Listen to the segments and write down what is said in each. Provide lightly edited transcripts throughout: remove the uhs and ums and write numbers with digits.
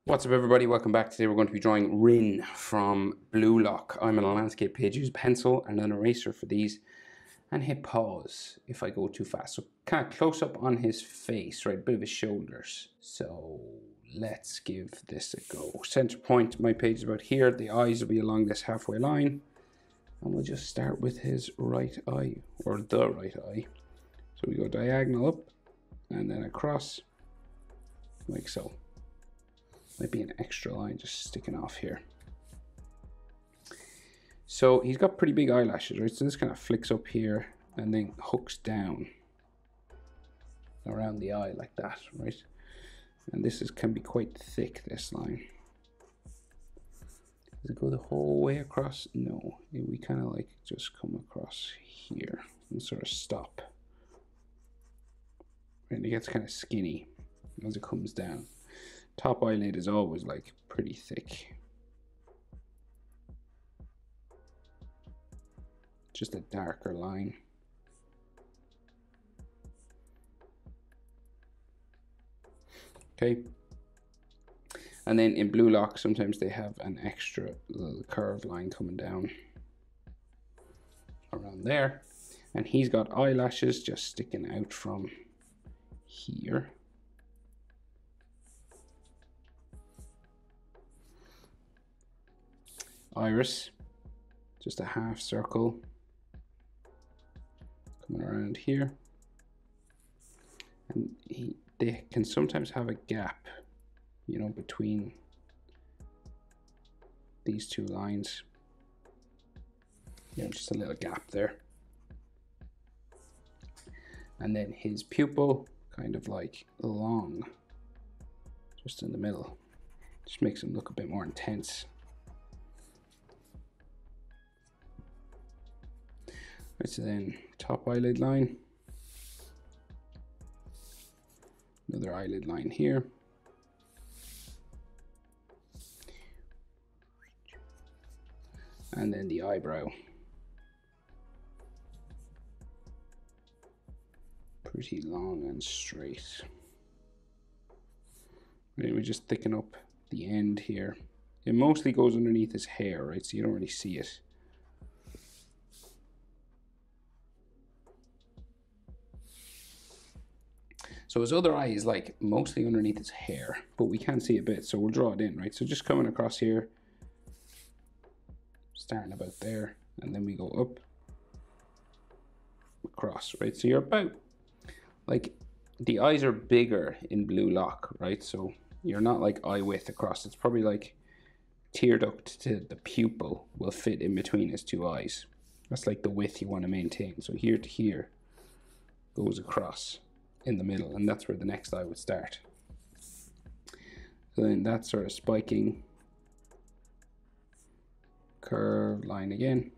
What's up everybody, welcome back. Today we're going to be drawing Rin from Blue Lock. I'm on a landscape page, use pencil and an eraser for these and hit pause if I go too fast. So kind of close up on his face, right, a bit of his shoulders. So let's give this a go. Center point, my page is about here, the eyes will be along this halfway line. And we'll just start with his right eye, or the right eye. So we go diagonal up and then across, like so. Might be an extra line just sticking off here. So he's got pretty big eyelashes, right? So this kind of flicks up here and then hooks down around the eye like that, right? And this can be quite thick, this line. Does it go the whole way across? No, we kind of like just come across here and sort of stop. And it gets kind of skinny as it comes down. Top eyelid is always like pretty thick. Just a darker line. Okay. And then in Blue Lock, sometimes they have an extra little curved line coming down around there. And he's got eyelashes just sticking out from here. Iris, just a half circle coming around here, and they can sometimes have a gap, you know, between these two lines, you know, just a little gap there. And then his pupil kind of like long, just in the middle, just makes him look a bit more intense. Right, so then top eyelid line, another eyelid line here, and then the eyebrow. Pretty long and straight. Right, we just thicken up the end here. It mostly goes underneath his hair, right, so you don't really see it. So his other eye is like mostly underneath his hair, but we can see a bit, so we'll draw it in, right? So just coming across here, starting about there, and then we go up, across, right? So you're about, like, the eyes are bigger in Blue Lock, right? So you're not like eye width across. It's probably like tear duct to the pupil will fit in between his two eyes. That's like the width you want to maintain. So here to here goes across in the middle, and that's where the next eye would start. So then that sort of spiking curved line again,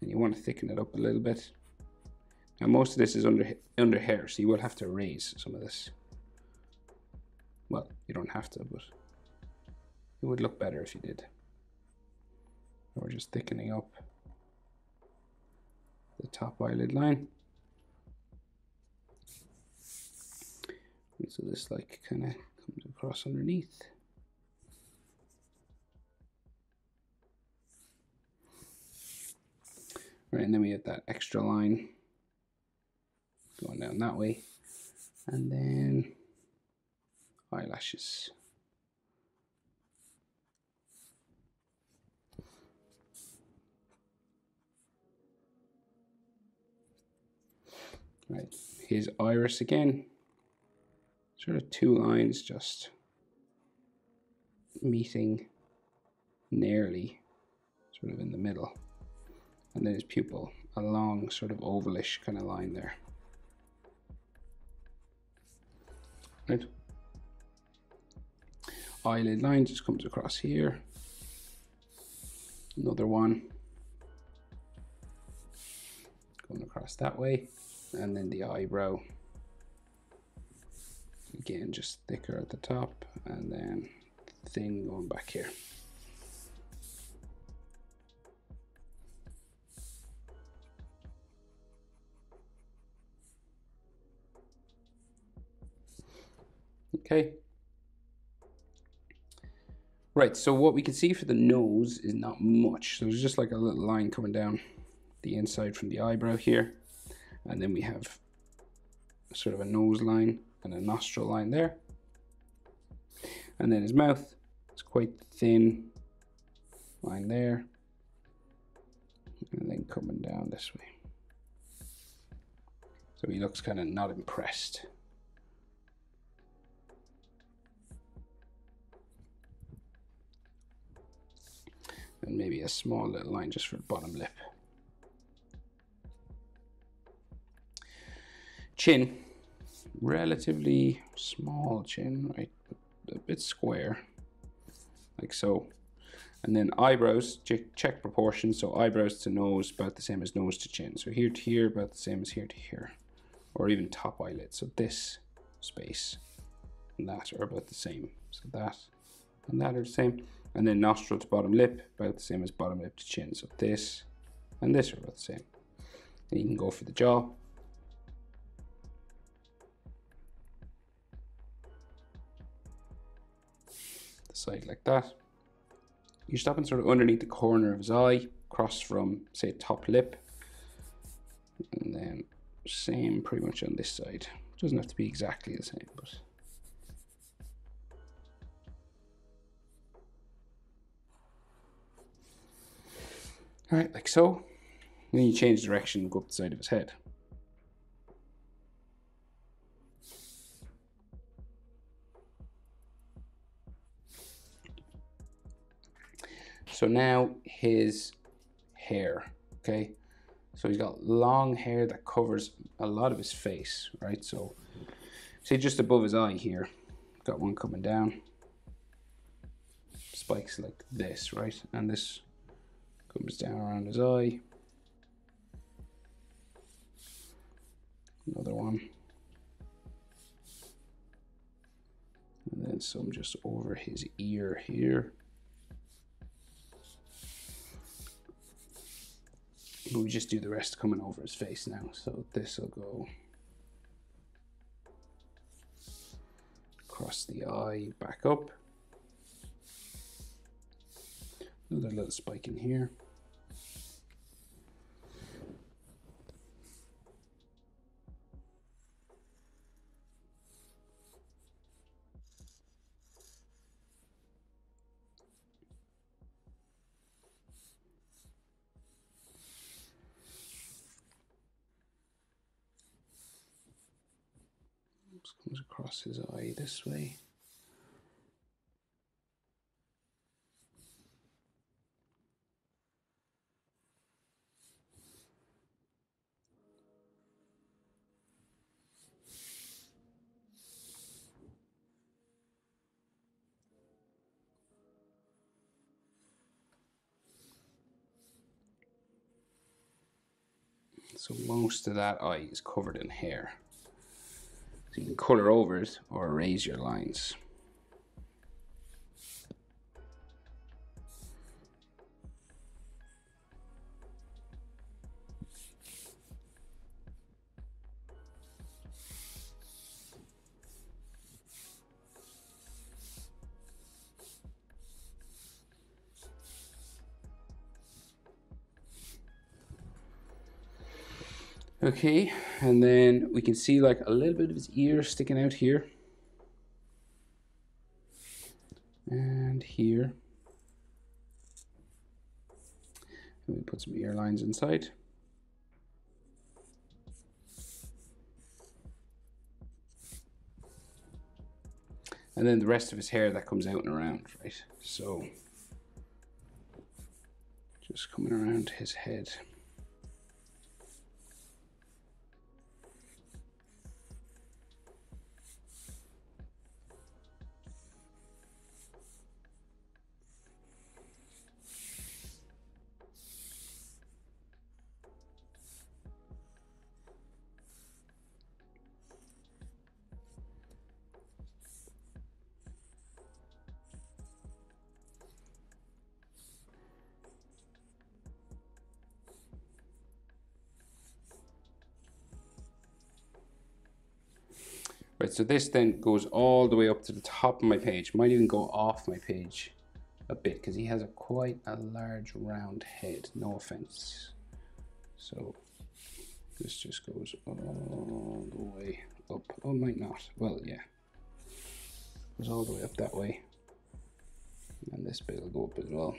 and you want to thicken it up a little bit. Now most of this is under hair, so you will have to raise some of this. Well, you don't have to, but it would look better if you did. We're just thickening up the top eyelid line. So this like kind of comes across underneath. Right, and then we have that extra line going down that way. And then eyelashes. Right, his iris again. Sort of two lines just meeting nearly sort of in the middle. And then his pupil, a long sort of ovalish kind of line there. Right. Eyelid line just comes across here. Another one going across that way. And then the eyebrow. Again, just thicker at the top and then thin going back here. Okay, Right, so what we can see for the nose is not much. So there's just like a little line coming down the inside from the eyebrow here. And then we have sort of a nose line and a nostril line there. And then his mouth is quite thin line there. And then coming down this way. So he looks kind of not impressed. And maybe a small little line just for the bottom lip. Chin, relatively small chin, right? A bit square, like so. And then eyebrows, check proportions. So eyebrows to nose, about the same as nose to chin. So here to here, about the same as here to here. Or even top eyelid. So this space and that are about the same. So that and that are the same. And then nostril to bottom lip, about the same as bottom lip to chin. So this and this are about the same. Then you can go for the jaw. The side like that. You're stopping sort of underneath the corner of his eye, across from, say, top lip. And then same pretty much on this side. Doesn't have to be exactly the same, but... All right, like so. Then you change direction and go up the side of his head. So now his hair, okay? So he's got long hair that covers a lot of his face, right? So say just above his eye here, got one coming down. Spikes like this, right? And this comes down around his eye. Another one. And then some just over his ear here. We just do the rest coming over his face now. So this will go across the eye, back up. Another little spike in here. Comes across his eye this way. So most of that eye is covered in hair. So you can color over it or erase your lines. Okay, and then we can see like a little bit of his ear sticking out here. And here. And we put some ear lines inside. And then the rest of his hair that comes out and around, right? So just coming around his head. Right, so this then goes all the way up to the top of my page. Might even go off my page a bit because he has quite a large round head, no offense. So this just goes all the way up. Oh, might not. Well, yeah. Goes all the way up that way. And this bit will go up as well.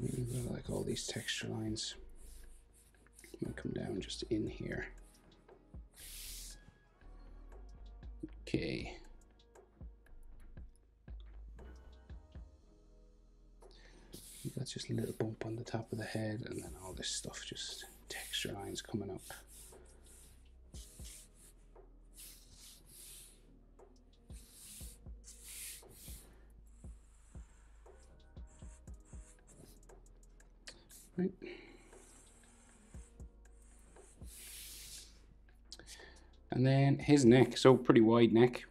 I like all these texture lines. I'm gonna come down just in here. Okay. That's just a little bump on the top of the head, and then all this stuff, just texture lines coming up. Right. And then his neck, so pretty wide neck.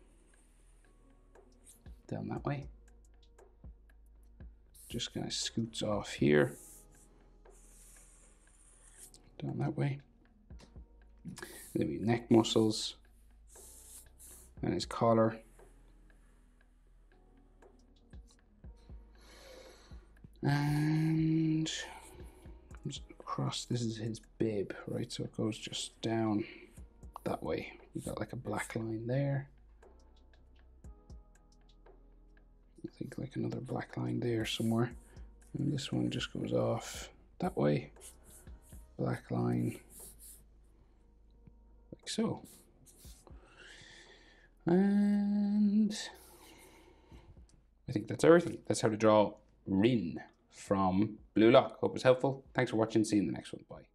Down that way. Just kind of scoots off here. Down that way. And then we have neck muscles. And his collar. And across, this is his bib, right? So it goes just down that way. You got like a black line there. I think like another black line there somewhere. And this one just goes off that way. Black line. Like so. And I think that's everything. That's how to draw Rin from Blue Lock. Hope it's helpful. Thanks for watching. See you in the next one. Bye.